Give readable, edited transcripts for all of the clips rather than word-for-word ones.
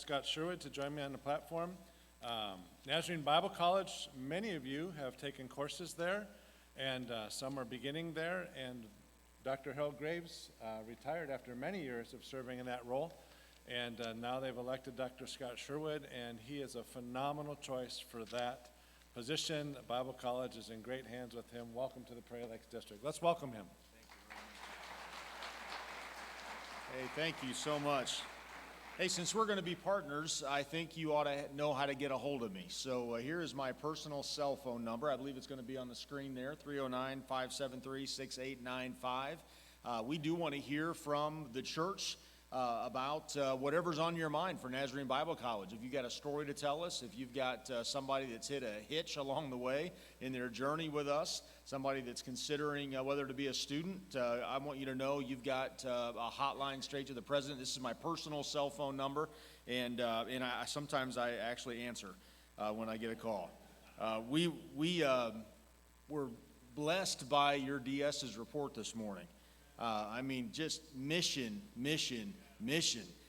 Scott Sherwood to join me on the platform. Nazarene Bible College, many of you have taken courses there, and some are beginning there, and Dr. Harold Graves retired after many years of serving in that role, and now they've elected Dr. Scott Sherwood, and he is a phenomenal choice for that position. Bible College is in great hands with him. Welcome to the Prairie Lakes District. Let's welcome him. Hey, thank you so much. Hey, since we're going to be partners, I think you ought to know how to get a hold of me. So here is my personal cell phone number. I believe it's going to be on the screen there, 309-573-6895. We do want to hear from the church about whatever's on your mind for Nazarene Bible College. If you've got a story to tell us, if you've got somebody that's hit a hitch along the way in their journey with us, somebody that's considering whether to be a student, I want you to know you've got a hotline straight to the president. This is my personal cell phone number, and sometimes I actually answer when I get a call. We were blessed by your DS's report this morning. Just mission.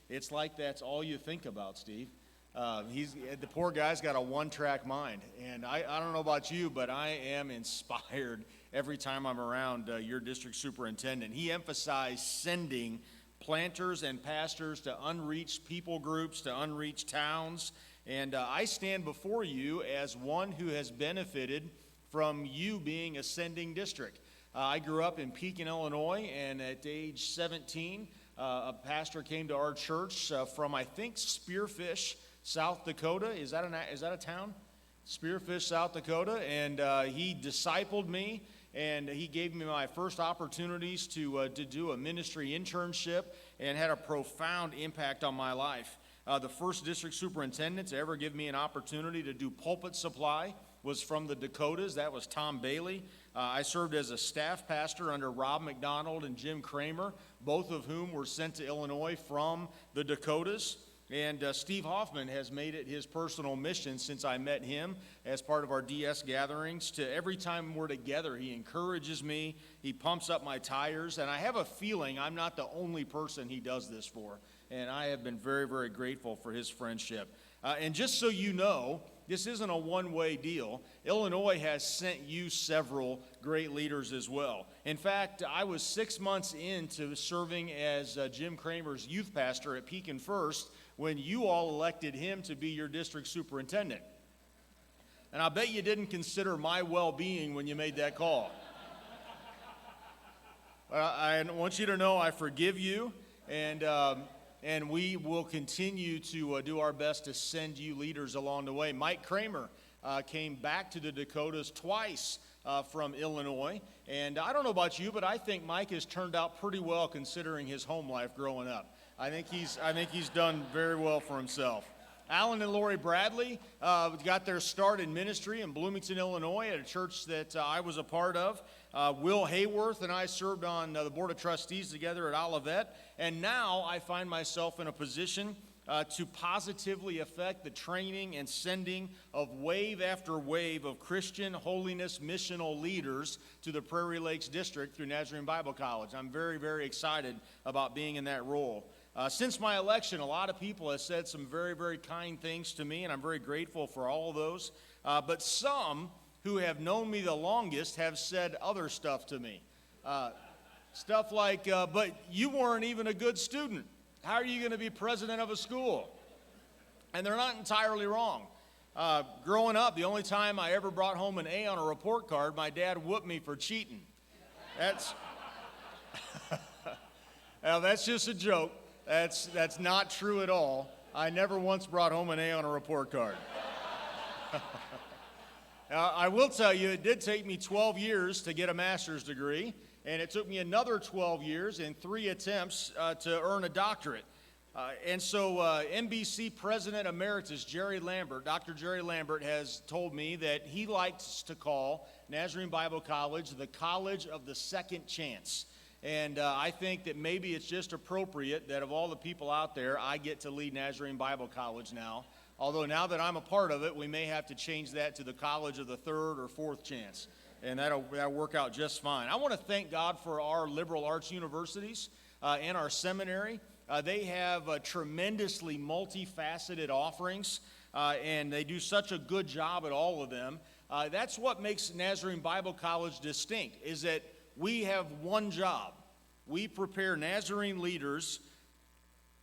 It's like that's all you think about, Steve. The poor guy's got a one-track mind, and I don't know about you, but I am inspired every time I'm around your district superintendent. He emphasized sending planters and pastors to unreached people groups, to unreached towns, and I stand before you as one who has benefited from you being a sending district. I grew up in Pekin, Illinois, and at age 17, a pastor came to our church from, I think, Spearfish, South Dakota. Is that a town? Spearfish, South Dakota, and he discipled me, and he gave me my first opportunities to do a ministry internship, and had a profound impact on my life. The first district superintendent to ever give me an opportunity to do pulpit supply was from the Dakotas. That was Tom Bailey. I served as a staff pastor under Rob McDonald and Jim Kramer, both of whom were sent to Illinois from the Dakotas. And Steve Hoffman has made it his personal mission since I met him as part of our DS gatherings to every time we're together, he encourages me, he pumps up my tires, and I have a feeling I'm not the only person he does this for. And I have been very, very grateful for his friendship. And just so you know, this isn't a one-way deal. Illinois has sent you several great leaders as well. In fact, I was 6 months into serving as Jim Kramer's youth pastor at Pekin First when you all elected him to be your district superintendent. And I bet you didn't consider my well-being when you made that call. I want you to know I forgive you, and we will continue to do our best to send you leaders along the way. Mike Kramer came back to the Dakotas twice from Illinois. And I don't know about you, but I think Mike has turned out pretty well considering his home life growing up. I think he's done very well for himself. Alan and Lori Bradley got their start in ministry in Bloomington, Illinois, at a church that I was a part of. Will Hayworth and I served on the Board of Trustees together at Olivet, and now I find myself in a position to positively affect the training and sending of wave after wave of Christian holiness missional leaders to the Prairie Lakes District through Nazarene Bible College. I'm very, very excited about being in that role. Since my election, a lot of people have said some very, very kind things to me, and I'm very grateful for all of those. But some who have known me the longest have said other stuff to me. Stuff like, but you weren't even a good student. How are you going to be president of a school? And they're not entirely wrong. Growing up, the only time I ever brought home an A on a report card, my dad whooped me for cheating. That's now, that's just a joke. That's not true at all. I never once brought home an A on a report card. I will tell you, it did take me 12 years to get a master's degree, and it took me another 12 years and 3 attempts to earn a doctorate. And so NBC President Emeritus Dr. Jerry Lambert has told me that he likes to call Nazarene Bible College the College of the Second Chance. And I think that maybe it's just appropriate that of all the people out there, I get to lead Nazarene Bible College now. Although now that I'm a part of it, we may have to change that to the College of the Third or Fourth Chance. And that'll work out just fine. I want to thank God for our liberal arts universities and our seminary. They have tremendously multifaceted offerings, and they do such a good job at all of them. That's what makes Nazarene Bible College distinct, is that we have one job. We prepare Nazarene leaders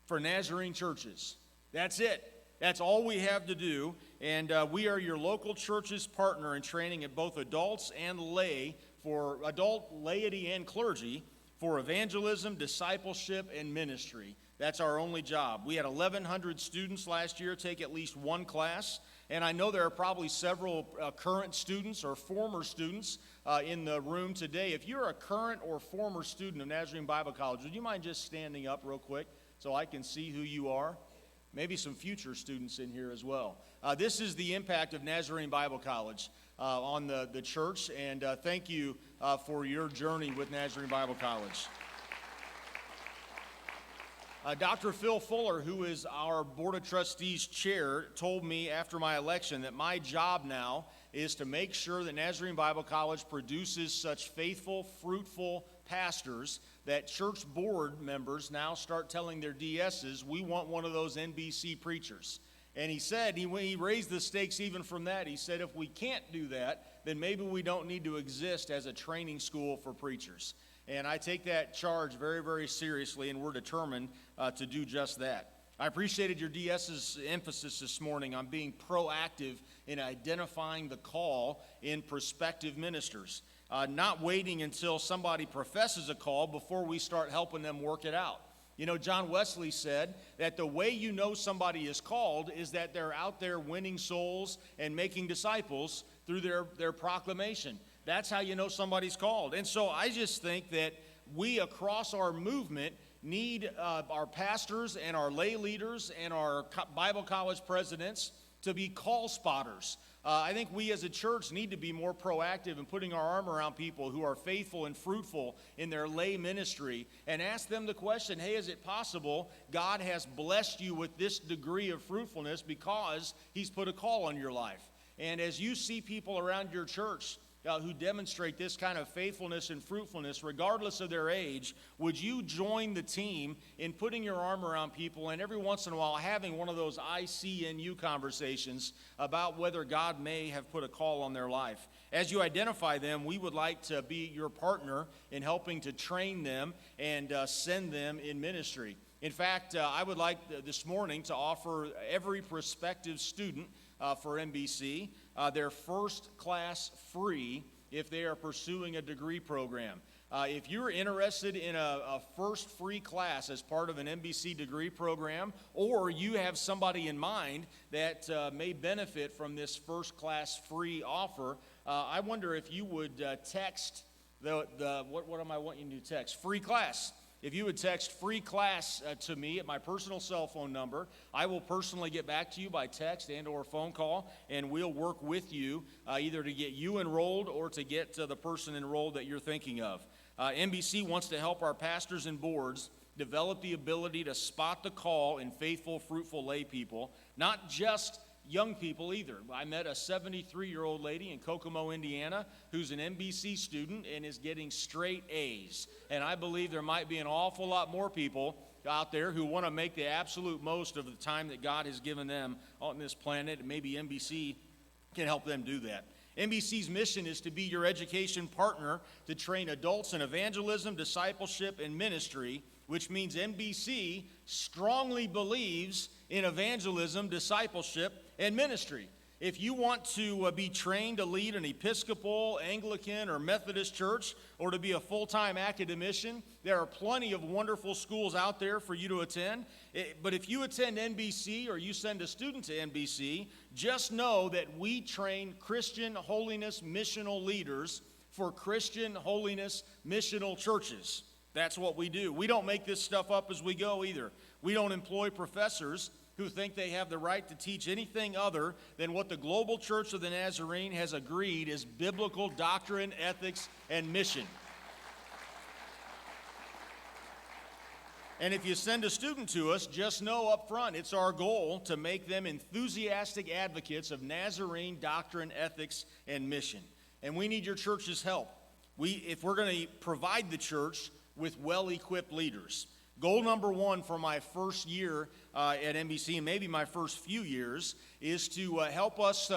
for Nazarene churches. That's it. That's all we have to do, and we are your local church's partner in training at both adults and lay, for adult laity and clergy, for evangelism, discipleship, and ministry. That's our only job. We had 1,100 students last year take at least one class, and I know there are probably several current students or former students in the room today. If you're a current or former student of Nazarene Bible College, would you mind just standing up real quick so I can see who you are? Maybe some future students in here as well. This is the impact of Nazarene Bible College on the church, and thank you for your journey with Nazarene Bible College. Dr. Phil Fuller, who is our Board of Trustees chair, told me after my election that my job now is to make sure that Nazarene Bible College produces such faithful, fruitful pastors that church board members now start telling their DSs, we want one of those NBC preachers. And he said, he raised the stakes even from that. He said, if we can't do that, then maybe we don't need to exist as a training school for preachers. And I take that charge very, very seriously, and we're determined to do just that. I appreciated your DS's emphasis this morning on being proactive in identifying the call in prospective ministers. Not waiting until somebody professes a call before we start helping them work it out. You know, John Wesley said that the way you know somebody is called is that they're out there winning souls and making disciples through their proclamation. That's how you know somebody's called. And so I just think that we across our movement need our pastors and our lay leaders and our Bible college presidents to be call spotters. I think we as a church need to be more proactive in putting our arm around people who are faithful and fruitful in their lay ministry and ask them the question, hey, is it possible God has blessed you with this degree of fruitfulness because he's put a call on your life? And as you see people around your church who demonstrate this kind of faithfulness and fruitfulness, regardless of their age, would you join the team in putting your arm around people and every once in a while having one of those ICNU conversations about whether God may have put a call on their life? As you identify them, we would like to be your partner in helping to train them and send them in ministry. In fact, I would like this morning to offer every prospective student for NBC their first class free if they are pursuing a degree program. If you're interested in a first free class as part of an NBC degree program, or you have somebody in mind that may benefit from this first class free offer, I wonder if you would text what am I wanting you to text? Free class. If you would text free class to me at my personal cell phone number, I will personally get back to you by text and or phone call, and we'll work with you either to get you enrolled or to get the person enrolled that you're thinking of. NBC wants to help our pastors and boards develop the ability to spot the call in faithful, fruitful lay people, not just young people either. I met a 73-year-old lady in Kokomo, Indiana, who's an NBC student and is getting straight A's. And I believe there might be an awful lot more people out there who want to make the absolute most of the time that God has given them on this planet, and maybe NBC can help them do that. NBC's mission is to be your education partner to train adults in evangelism, discipleship, and ministry, which means NBC strongly believes in evangelism, discipleship, and ministry. If you want to be trained to lead an Episcopal, Anglican, or Methodist church, or to be a full-time academician, there are plenty of wonderful schools out there for you to attend. But if you attend NBC or you send a student to NBC, just know that we train Christian holiness missional leaders for Christian holiness missional churches. That's what we do. We don't make this stuff up as we go either. We don't employ professors who think they have the right to teach anything other than what the global church of the Nazarene has agreed is biblical doctrine, ethics, and mission. And if you send a student to us, just know up front, it's our goal to make them enthusiastic advocates of Nazarene doctrine, ethics, and mission. And we need your church's help. If we're going to provide the church with well-equipped leaders. Goal number one for my first year at NBC, and maybe my first few years, is to help us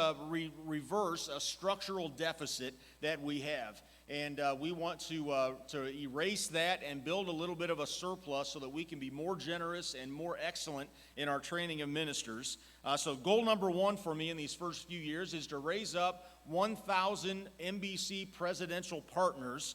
reverse a structural deficit that we have. And we want to erase that and build a little bit of a surplus so that we can be more generous and more excellent in our training of ministers. So goal number one for me in these first few years is to raise up 1,000 NBC presidential partners,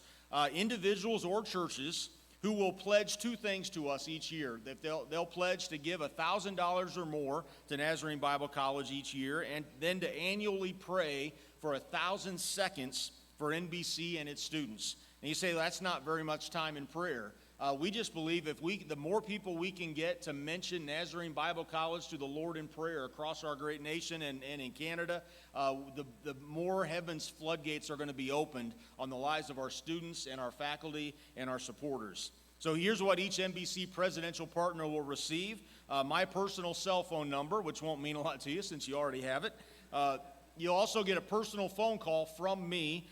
individuals or churches, who will pledge two things to us each year. That they'll pledge to give $1,000 or more to Nazarene Bible College each year, and then to annually pray for 1,000 seconds for NBC and its students. And you say, that's not very much time in prayer. We just believe the more people we can get to mention Nazarene Bible College to the Lord in prayer across our great nation and in Canada, the more heaven's floodgates are going to be opened on the lives of our students and our faculty and our supporters. So here's what each NBC presidential partner will receive. My personal cell phone number, which won't mean a lot to you since you already have it. You'll also get a personal phone call from me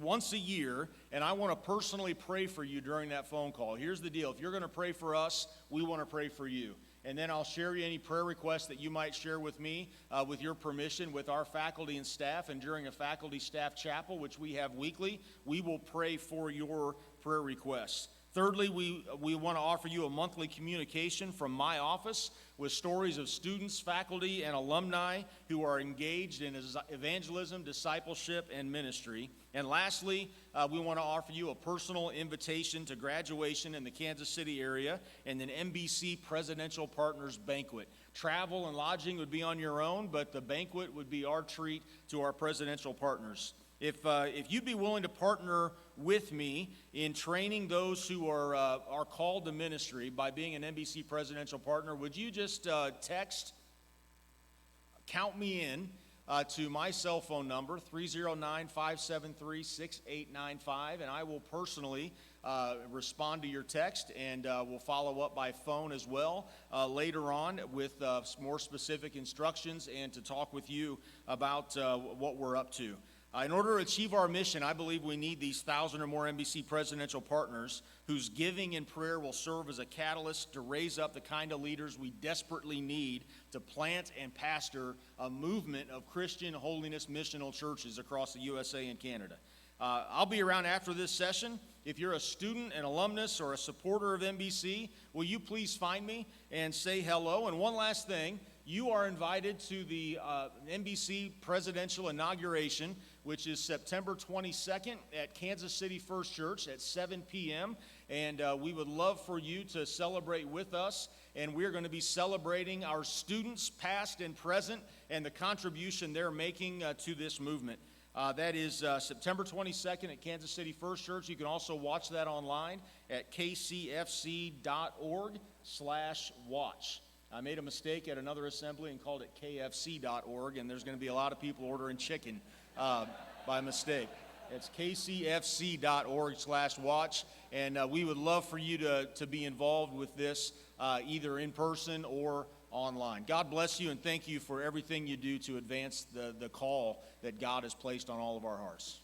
once a year, and I want to personally pray for you during that phone call. Here's the deal. If you're going to pray for us, we want to pray for you. And then I'll share any prayer requests that you might share with me, with your permission, with our faculty and staff. And during a faculty staff chapel, which we have weekly, we will pray for your prayer requests. Thirdly, we want to offer you a monthly communication from my office with stories of students, faculty, and alumni who are engaged in evangelism, discipleship, and ministry. And lastly, we want to offer you a personal invitation to graduation in the Kansas City area and an NBC Presidential Partners Banquet. Travel and lodging would be on your own, but the banquet would be our treat to our presidential partners. If you'd be willing to partner with me in training those who are called to ministry by being an NBC presidential partner, would you just text, count me in, to my cell phone number, 309-573-6895, and I will personally respond to your text, and we'll follow up by phone as well later on with more specific instructions and to talk with you about what we're up to. In order to achieve our mission, I believe we need these 1,000 or more NBC presidential partners whose giving and prayer will serve as a catalyst to raise up the kind of leaders we desperately need to plant and pastor a movement of Christian holiness missional churches across the USA and Canada. I'll be around after this session. If you're a student, an alumnus, or a supporter of NBC, will you please find me and say hello? And one last thing, you are invited to the NBC presidential inauguration, which is September 22nd at Kansas City First Church at 7 p.m. And we would love for you to celebrate with us. And we're going to be celebrating our students, past and present, and the contribution they're making to this movement. That is September 22nd at Kansas City First Church. You can also watch that online at kcfc.org/watch. I made a mistake at another assembly and called it kfc.org, and there's going to be a lot of people ordering chicken by mistake. It's kcfc.org/watch, and we would love for you to be involved with this either in person or online. God bless you, and thank you for everything you do to advance the call that God has placed on all of our hearts.